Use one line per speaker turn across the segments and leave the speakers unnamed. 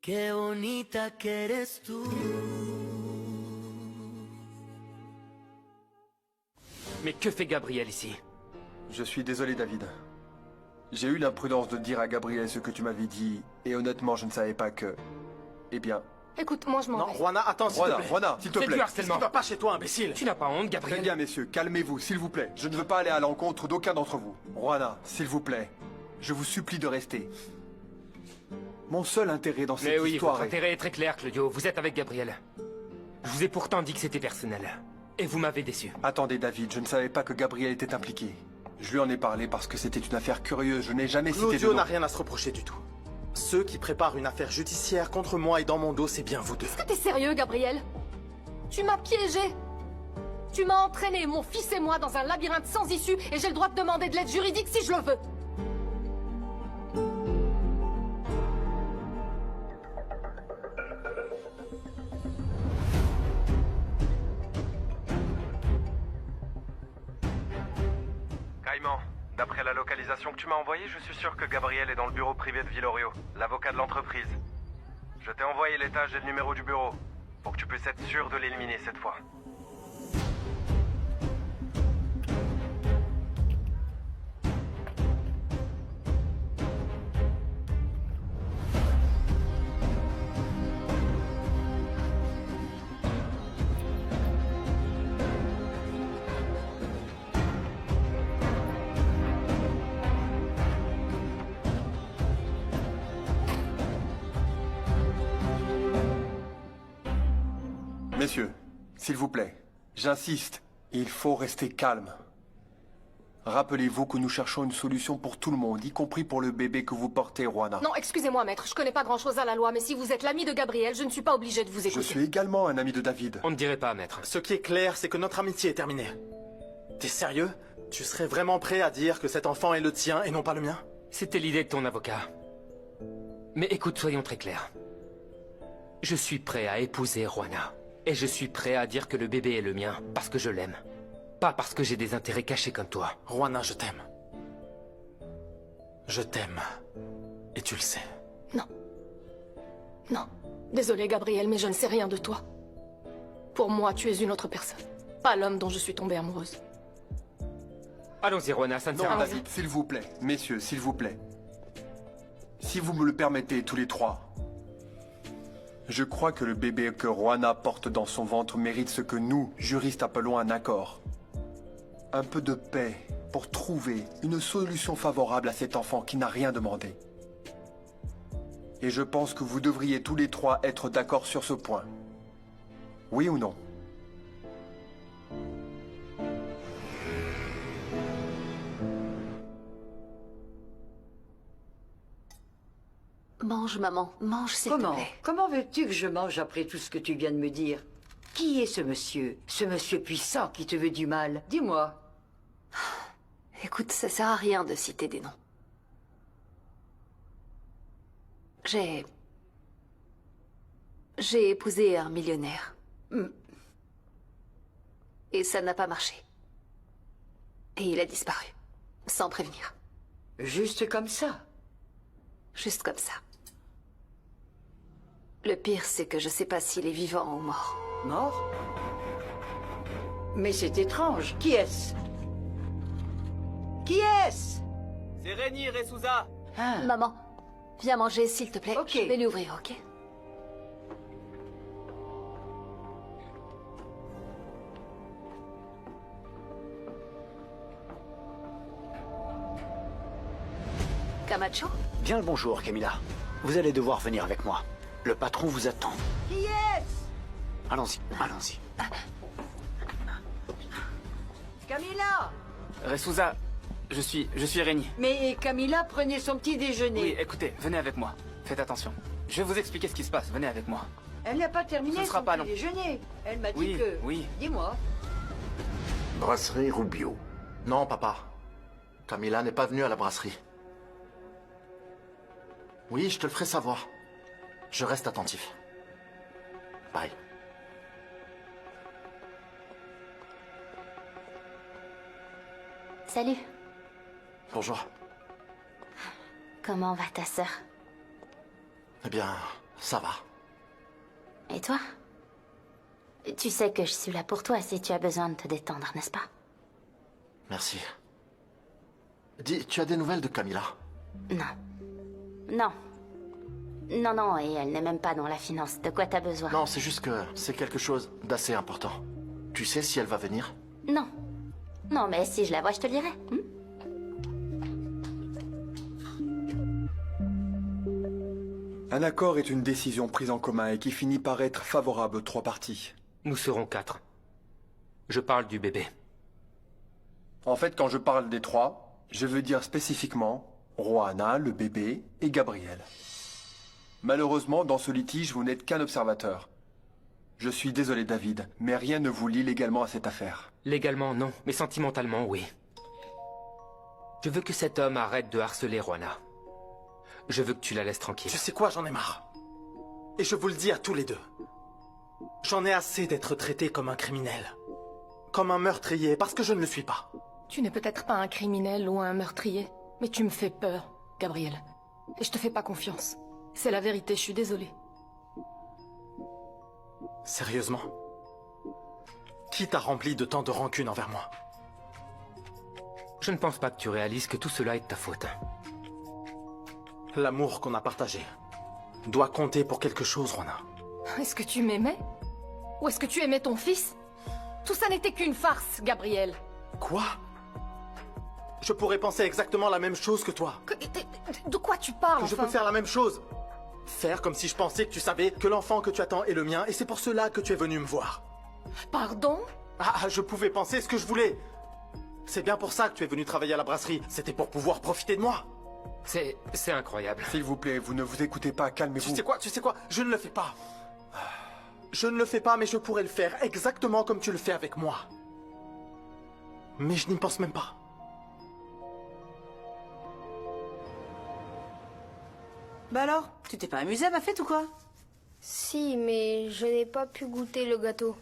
Qué bonita que eres tú.
Mais que fait Gabriel ici?
Je suis désolé, David. J'ai eu l'imprudence de dire à Gabriel ce que tu m'avais dit, et honnêtement, je ne savais pas que... Eh bien...
Écoute, moi je m'en
Non,
vais.
Juana, attends, s'il te plaît.
Juana, s'il te
C'est
plaît.
du
Qu'est-ce qui
harcèlement.
va pas chez toi, imbécile?
Tu n'as pas honte,
Très
Gabriel?
bien, messieurs, calmez-vous, s'il vous plaît. Je ne veux pas aller à l'encontre d'aucun d'entre vous. Juana, s'il vous plaît, je vous supplie de rester. Mon seul intérêt dans cette
Mais oui,
histoire
votre
est...
intérêt est très clair, Claudio. Vous êtes avec Gabriel. Je vous ai pourtant dit que c'était personnel. Et vous m'avez déçu.
Attendez, David, je ne savais pas que Gabriel était impliqué. Je lui en ai parlé parce que c'était une affaire curieuse. Je n'ai jamais cité de
Claudio
nom.
n'a rien à se reprocher du tout. Ceux qui préparent une affaire judiciaire contre moi et dans mon dos, c'est bien vous deux.
Est-ce que t'es sérieux, Gabriel? Tu m'as piégé. Tu m'as entraîné, mon fils et moi, dans un labyrinthe sans issue, et j'ai le droit de demander de l'aide juridique si je le veux.
Caïman, d'après la localisation que tu m'as envoyée, je suis sûr que Gabriel est dans le bureau privé de Villorio, l'avocat de l'entreprise. Je t'ai envoyé l'étage et le numéro du bureau, pour que tu puisses être sûr de l'éliminer cette fois.
Messieurs, s'il vous plaît, j'insiste, il faut rester calme. Rappelez-vous que nous cherchons une solution pour tout le monde, y compris pour le bébé que vous portez, Juana.
Non, excusez-moi, maître, je connais pas grand-chose à la loi, mais si vous êtes l'ami de Gabriel, je ne suis pas obligée de vous
Je
écouter.
suis également un ami de David.
On ne dirait pas, maître.
Ce qui est clair, c'est que notre amitié est terminée. T'es sérieux? Tu serais vraiment prêt à dire que cet enfant est le tien et non pas le mien?
C'était l'idée de ton avocat. Mais écoute, soyons très clairs. Je suis prêt à épouser Juana. Et je suis prêt à dire que le bébé est le mien, parce que je l'aime. Pas parce que j'ai des intérêts cachés comme toi.
Juana, je t'aime. Je t'aime. Et tu le sais.
Non. Non. Désolé, Gabriel, mais je ne sais rien de toi. Pour moi, tu es une autre personne. Pas l'homme dont je suis tombée amoureuse.
Allons-y, Juana, ça ne
Non,
sert à rien.
David, s'il vous plaît. Messieurs, s'il vous plaît. Si vous me le permettez, tous les trois. Je crois que le bébé que Juana porte dans son ventre mérite ce que nous, juristes, appelons un accord. Un peu de paix pour trouver une solution favorable à cet enfant qui n'a rien demandé. Et je pense que vous devriez tous les trois être d'accord sur ce point. Oui ou non?
Mange, maman. Mange, s'il te
Comment?
plaît.
Comment veux-tu que je mange après tout ce que tu viens de me dire? Qui est ce monsieur? Ce monsieur puissant qui te veut du mal? Dis-moi.
Écoute, ça sert à rien de citer des noms. J'ai épousé un millionnaire. Et ça n'a pas marché. Et il a disparu. Sans prévenir.
Juste comme ça?
Juste comme ça. Le pire, c'est que je sais pas s'il est vivant ou mort.
Mort? Mais c'est étrange. Qui est-ce? Qui est-ce?
C'est Réni Ressouza.
Ah.
Maman, viens manger, s'il te plaît.
Ok.
Je vais lui ouvrir, ok? Camacho?
Bien le bonjour, Camilla. Vous allez devoir venir avec moi. Le patron vous attend.
Qui est-ce?
Allons-y, allons-y.
Camilla!
Ressouza, je suis Réni.
Mais Camilla prenait son petit déjeuner.
Oui, écoutez, venez avec moi. Faites attention. Je vais vous expliquer ce qui se passe. Venez avec moi.
Elle n'a pas terminé
Ce sera
son
pas
petit
long.
déjeuner. Elle m'a dit
Oui,
que...
oui.
Dis-moi.
Brasserie Rubio.
Non, papa. Camilla n'est pas venue à la brasserie. Oui, je te le ferai savoir. Je reste attentif. Bye.
Salut.
Bonjour.
Comment va ta sœur?
Eh bien, Ça va.
Et toi? Tu sais que je suis là pour toi si tu as besoin de te détendre, n'est-ce pas?
Merci. Dis, tu as des nouvelles de Camilla?
Non. Non. Non, non, et elle n'est même pas dans la finance. De quoi t'as besoin?
Non, c'est juste que c'est quelque chose d'assez important. Tu sais si elle va venir?
Non. Non, mais si je la vois, je te le dirai.
Un accord est une décision prise en commun et qui finit par être favorable aux 3 parties.
Nous serons 4. Je parle du bébé.
En fait, quand je parle des 3, je veux dire spécifiquement Rohanna, le bébé et Gabriel. Malheureusement, dans ce litige, vous n'êtes qu'un observateur. Je suis désolé, David, mais rien ne vous lie légalement à cette affaire.
Légalement, non, mais sentimentalement, oui. Je veux que cet homme arrête de harceler Rohanna. Je veux que tu la laisses tranquille.
Tu sais quoi, j'en ai marre. Et je vous le dis à tous les deux. J'en ai assez d'être traité comme un criminel. Comme un meurtrier, parce que je ne le suis pas.
Tu n'es peut-être pas un criminel ou un meurtrier, mais tu me fais peur, Gabriel. Et je te fais pas confiance. C'est la vérité, je suis désolée.
Sérieusement? Qui t'a rempli de tant de rancune envers moi?
Je ne pense pas que tu réalises que tout cela est de ta faute.
L'amour qu'on a partagé doit compter pour quelque chose, Rohanna.
Est-ce que tu m'aimais? Ou est-ce que tu aimais ton fils? Tout ça n'était qu'une farce, Gabriel.
Quoi? Je pourrais penser exactement la même chose que toi.
De quoi tu parles,
Que je peux faire la même chose. Faire comme si je pensais que tu savais que l'enfant que tu attends est le mien, et c'est pour cela que tu es venu me voir.
Pardon?
Ah, je pouvais penser ce que je voulais. C'est bien pour ça que tu es venu travailler à la brasserie. C'était pour pouvoir profiter de moi.
C'est incroyable.
S'il vous plaît, vous ne vous écoutez pas, calmez-vous.
Tu sais quoi? Je ne le fais pas. Je ne le fais pas, mais je pourrais le faire exactement comme tu le fais avec moi. Mais je n'y pense même pas.
Bah alors, tu t'es pas amusé à ma fête ou quoi?
Si, mais je n'ai pas pu goûter le gâteau.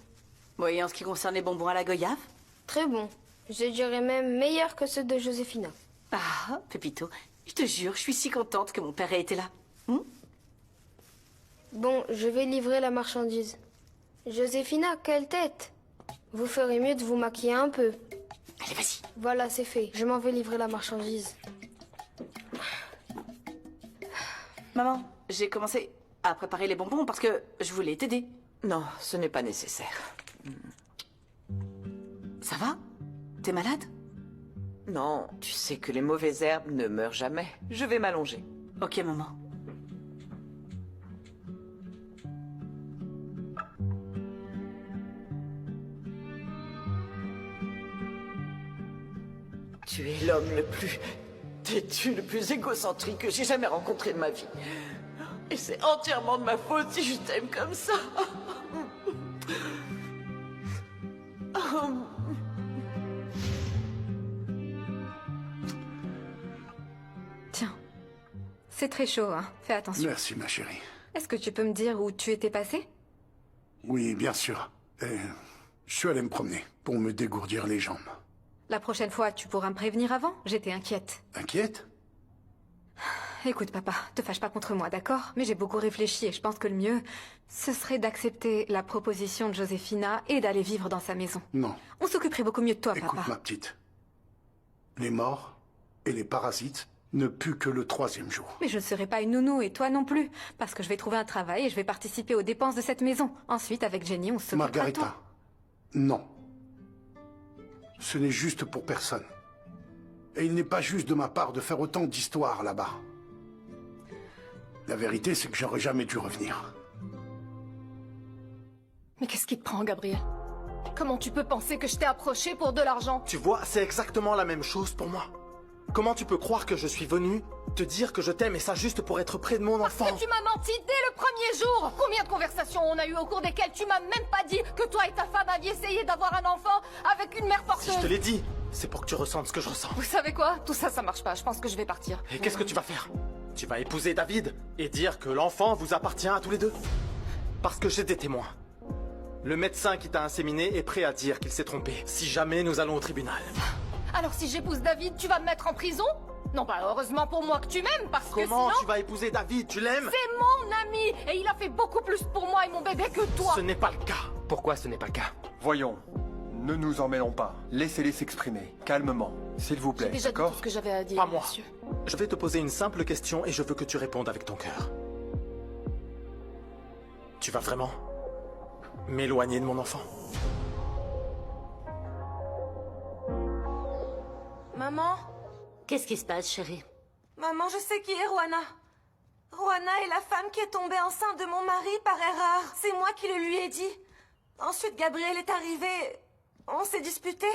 Bon, et en ce qui concerne les bonbons à la goyave?
Très bon. Je dirais même meilleur que ceux de Joséphina.
Ah, Pépito, je te jure, je suis si contente que mon père ait été là.
Bon, je vais livrer la marchandise. Joséphina, quelle tête! Vous ferez mieux de vous maquiller un peu.
Allez, vas-y.
Voilà, c'est fait. Je m'en vais livrer la marchandise.
Maman, j'ai commencé à préparer les bonbons parce que je voulais t'aider.
Non, ce n'est pas nécessaire.
Ça va? T'es malade?
Non, tu sais que les mauvaises herbes ne meurent jamais. Je vais m'allonger.
Ok, maman.
Tu es l'homme le plus têtu, le plus égocentrique que j'ai jamais rencontré de ma vie. Et c'est entièrement de ma faute si je t'aime comme ça.
Tiens, c'est très chaud, hein. Fais attention.
Merci, ma chérie.
Est-ce que tu peux me dire où tu étais passé?
Oui, bien sûr. Je suis allé me promener pour me dégourdir les jambes.
La prochaine fois, tu pourras me prévenir avant? J'étais inquiète.
Inquiète?
Écoute, papa, te fâche pas contre moi, d'accord? Mais j'ai beaucoup réfléchi et je pense que le mieux, ce serait d'accepter la proposition de Joséphina et d'aller vivre dans sa maison.
Non.
On s'occuperait beaucoup mieux de toi,
Écoute,
papa.
ma petite. Les morts et les parasites ne puent que le 3e jour.
Mais je ne serai pas une nounou et toi non plus. Parce que je vais trouver un travail et je vais participer aux dépenses de cette maison. Ensuite, avec Jenny, on s'occupera de toi.
Margarita, non. Ce n'est juste pour personne. Et il n'est pas juste de ma part de faire autant d'histoires là-bas. La vérité, c'est que j'aurais jamais dû revenir.
Mais qu'est-ce qui te prend, Gabriel? Comment tu peux penser que je t'ai approché pour de l'argent?
Tu vois, c'est exactement la même chose pour moi. Comment tu peux croire que je suis venu te dire que je t'aime et ça juste pour être près de mon enfant?
Parce que tu m'as menti dès le premier jour! Combien de conversations on a eu au cours desquelles tu m'as même pas dit que toi et ta femme aviez essayé d'avoir un enfant avec une mère porteuse?
Si je te l'ai dit, c'est pour que tu ressentes ce que je ressens.
Vous savez quoi? Tout ça, ça marche pas. Je pense que je vais partir.
Et qu'est-ce que tu vas faire? Tu vas épouser David et dire que l'enfant vous appartient à tous les deux? Parce que j'ai des témoins. Le médecin qui t'a inséminé est prêt à dire qu'il s'est trompé. Si jamais nous allons au tribunal.
Alors si j'épouse David, tu vas me mettre en prison? Non, bah heureusement pour moi que tu m'aimes, parce que
Comment
sinon...
tu vas épouser David? Tu l'aimes?
C'est mon ami, et il a fait beaucoup plus pour moi et mon bébé que toi.
Ce n'est pas le cas.
Pourquoi ce n'est pas le cas?
Voyons, ne nous en mêlons pas. Laissez-les s'exprimer, calmement, s'il vous plaît,
J'ai déjà dit
d'accord?
tout ce que j'avais à dire,
Pas moi.
monsieur.
Je vais te poser une simple question et je veux que tu répondes avec ton cœur. Tu vas vraiment m'éloigner de mon enfant?
Maman?
Qu'est-ce qui se passe, chérie?
Maman, je sais qui est Ruana. Ruana est la femme qui est tombée enceinte de mon mari par erreur. C'est moi qui le lui ai dit. Ensuite, Gabriel est arrivé. On s'est disputé.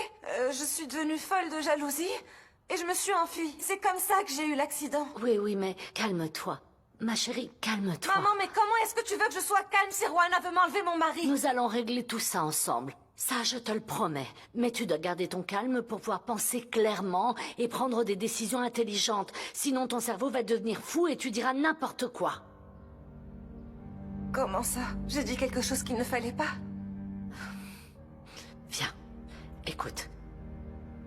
Je suis devenue folle de jalousie. Et je me suis enfuie. C'est comme ça que j'ai eu l'accident.
Oui, mais calme-toi. Ma chérie, calme-toi.
Maman, mais comment est-ce que tu veux que je sois calme si Ruana veut m'enlever mon mari?
Nous allons régler tout ça ensemble. Ça, je te le promets. Mais tu dois garder ton calme pour pouvoir penser clairement et prendre des décisions intelligentes. Sinon, ton cerveau va devenir fou et tu diras n'importe quoi.
Comment ça? J'ai dit quelque chose qu'il ne fallait pas?
Viens, écoute.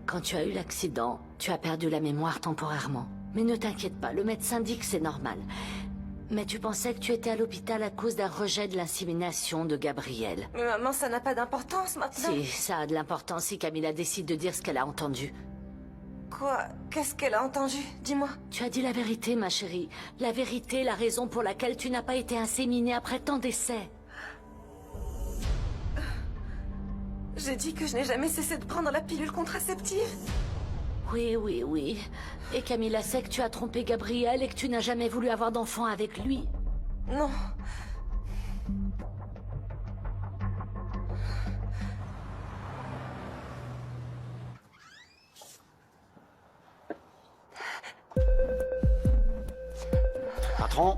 Quand tu as eu l'accident, tu as perdu la mémoire temporairement. Mais ne t'inquiète pas, le médecin dit que c'est normal. Mais tu pensais que tu étais à l'hôpital à cause d'un rejet de l'insémination de Gabriel.
Mais maman, ça n'a pas d'importance maintenant.
Si, ça a de l'importance si Camilla décide de dire ce qu'elle a entendu.
Quoi? Qu'est-ce qu'elle a entendu? Dis-moi.
Tu as dit la vérité, ma chérie. La vérité, la raison pour laquelle tu n'as pas été inséminée après tant d'essais.
J'ai dit que je n'ai jamais cessé de prendre la pilule contraceptive.
Oui. Et Camilla sait que tu as trompé Gabriel et que tu n'as jamais voulu avoir d'enfant avec lui.
Non.
Patron?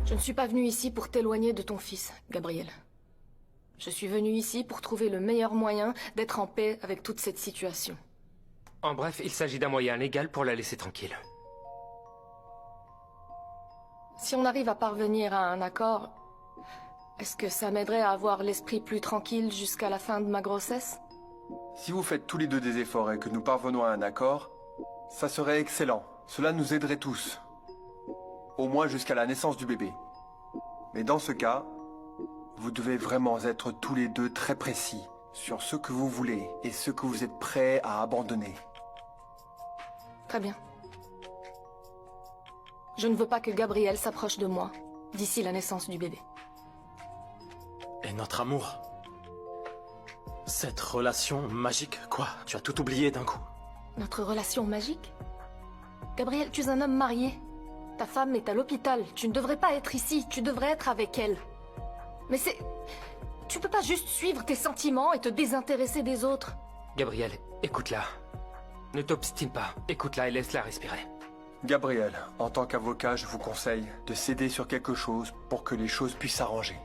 Je ne suis pas venue ici pour t'éloigner de ton fils, Gabriel. Je suis venue ici pour trouver le meilleur moyen d'être en paix avec toute cette situation.
En bref, il s'agit d'un moyen légal pour la laisser tranquille.
Si on arrive à parvenir à un accord, est-ce que ça m'aiderait à avoir l'esprit plus tranquille jusqu'à la fin de ma grossesse?
Si vous faites tous les deux des efforts et que nous parvenons à un accord, ça serait excellent. Cela nous aiderait tous. Au moins jusqu'à la naissance du bébé. Mais dans ce cas, vous devez vraiment être tous les deux très précis sur ce que vous voulez et ce que vous êtes prêts à abandonner.
Très bien. Je ne veux pas que Gabriel s'approche de moi d'ici la naissance du bébé.
Et notre amour? Cette relation magique, quoi? Tu as tout oublié d'un coup?
Notre relation magique? Gabriel, tu es un homme marié. Ta femme est à l'hôpital. Tu ne devrais pas être ici. Tu devrais être avec elle. Mais c'est... Tu peux pas juste suivre tes sentiments et te désintéresser des autres.
Gabriel, écoute-la. Ne t'obstine pas. Écoute-la et laisse-la respirer.
Gabriel, en tant qu'avocat, je vous conseille de céder sur quelque chose pour que les choses puissent s'arranger.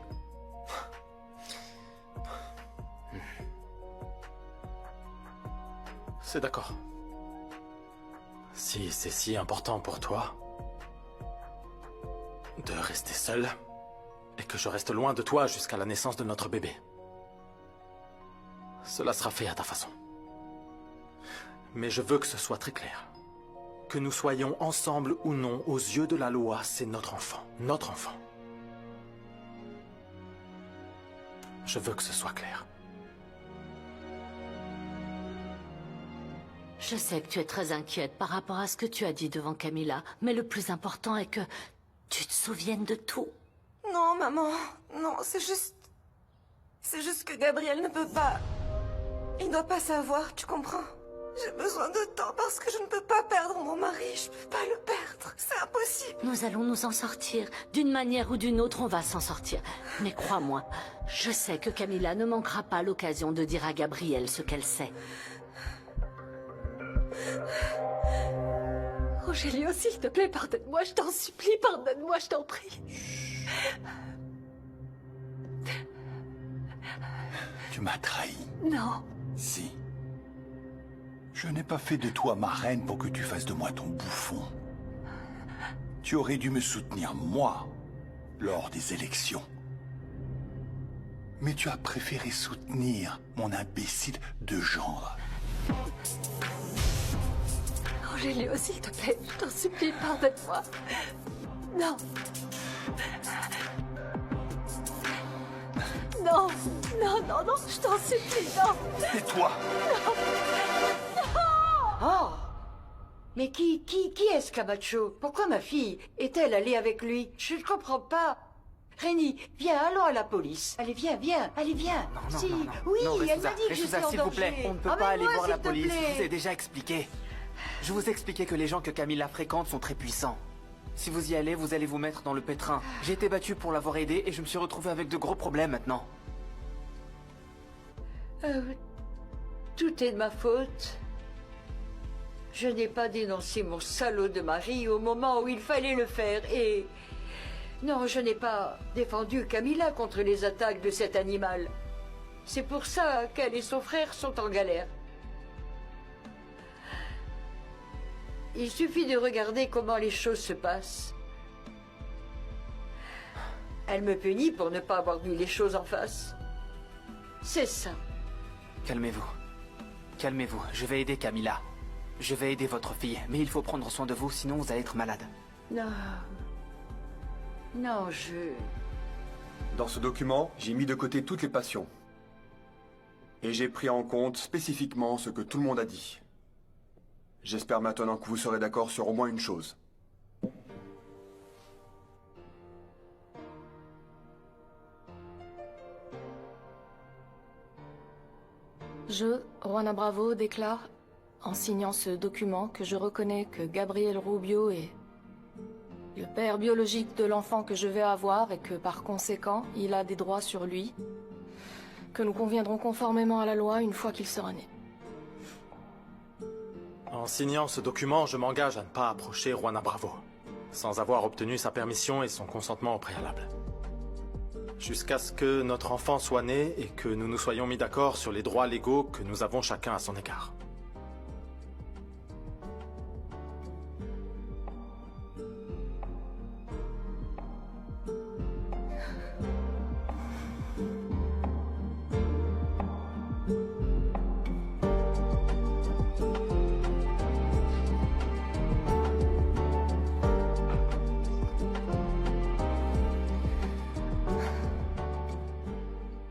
C'est d'accord. Si c'est si important pour toi de rester seul et que je reste loin de toi jusqu'à la naissance de notre bébé, cela sera fait à ta façon. Mais je veux que ce soit très clair. Que nous soyons ensemble ou non, aux yeux de la loi, c'est notre enfant. Notre enfant. Je veux que ce soit clair.
Je sais que tu es très inquiète par rapport à ce que tu as dit devant Camilla, mais le plus important est que tu te souviennes de tout.
Non, maman. Non, c'est juste... C'est juste que Gabriel ne peut pas... Il doit pas savoir, tu comprends? J'ai besoin de temps parce que je ne peux pas perdre mon mari. Je peux pas le perdre. C'est impossible.
Nous allons nous en sortir. D'une manière ou d'une autre, on va s'en sortir. Mais crois-moi, je sais que Camilla ne manquera pas l'occasion de dire à Gabriel ce qu'elle sait.
Rogelio, s'il te plaît, pardonne-moi, je t'en supplie, pardonne-moi, je t'en prie.
Tu m'as trahi.
Non.
Si. Je n'ai pas fait de toi ma reine pour que tu fasses de moi ton bouffon. Tu aurais dû me soutenir, moi, lors des élections. Mais tu as préféré soutenir mon imbécile de gendre.
Angélio, s'il te plaît, je t'en supplie, pardonne-moi. Non. Non, non, non, non, je t'en supplie, non.
Tais-toi.
Oh! Mais qui est-ce Camacho? Pourquoi ma fille est-elle allée avec lui? Je ne comprends pas. Réni, viens, allons à la police. Allez, viens, allez, viens.
Non,
si,
non, non.
oui,
Non,
elle m'a dit que j'étais en
s'il vous plaît,
danger.
on ne peut pas aller
Emmène-moi,
voir la
s'il te
police.
plaît.
Je vous ai déjà expliqué. Je vous ai expliqué que les gens que Camilla fréquente sont très puissants. Si vous y allez, vous allez vous mettre dans le pétrin. J'ai été battu pour l'avoir aidé et je me suis retrouvé avec de gros problèmes maintenant.
Tout est de ma faute. Je n'ai pas dénoncé mon salaud de mari au moment où il fallait le faire et... Non, je n'ai pas défendu Camilla contre les attaques de cet animal. C'est pour ça qu'elle et son frère sont en galère. Il suffit de regarder comment les choses se passent. Elle me punit pour ne pas avoir vu les choses en face. C'est ça.
Calmez-vous. Calmez-vous. Je vais aider Camilla. Je vais aider votre fille. Mais il faut prendre soin de vous, sinon vous allez être malade.
Non. Non, je...
Dans ce document, j'ai mis de côté toutes les passions. Et j'ai pris en compte spécifiquement ce que tout le monde a dit. J'espère maintenant que vous serez d'accord sur au moins une chose.
Je, Juana Bravo, déclare, en signant ce document, que je reconnais que Gabriel Rubio est le père biologique de l'enfant que je vais avoir et que, par conséquent, il a des droits sur lui, que nous conviendrons conformément à la loi une fois qu'il sera né.
En signant ce document, je m'engage à ne pas approcher Juana Bravo, sans avoir obtenu sa permission et son consentement au préalable. Jusqu'à ce que notre enfant soit né et que nous nous soyons mis d'accord sur les droits légaux que nous avons chacun à son égard.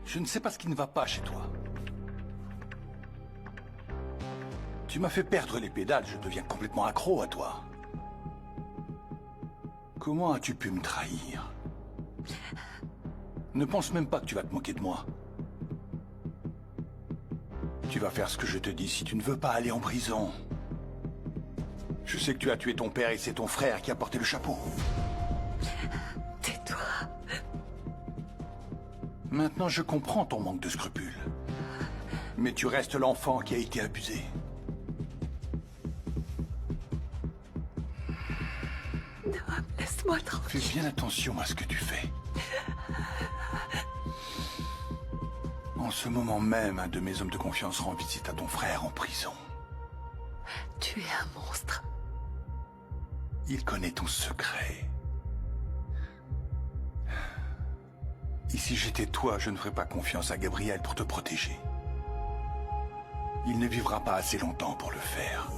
Je ne sais pas ce qui ne va pas chez toi. Tu m'as fait perdre les pédales, je deviens complètement accro à toi. Comment as-tu pu me trahir? Ne pense même pas que tu vas te moquer de moi. Tu vas faire ce que je te dis si tu ne veux pas aller en prison. Je sais que tu as tué ton père et c'est ton frère qui a porté le chapeau.
Tais-toi.
Maintenant, je comprends ton manque de scrupules. Mais tu restes l'enfant qui a été abusé.
Non, laisse-moi tranquille.
Fais bien attention à ce que tu fais. En ce moment même, un de mes hommes de confiance rend visite à ton frère en prison.
Tu es un monstre.
Il connaît ton secret. Et si j'étais toi, je ne ferais pas confiance à Gabriel pour te protéger. Il ne vivra pas assez longtemps pour le faire.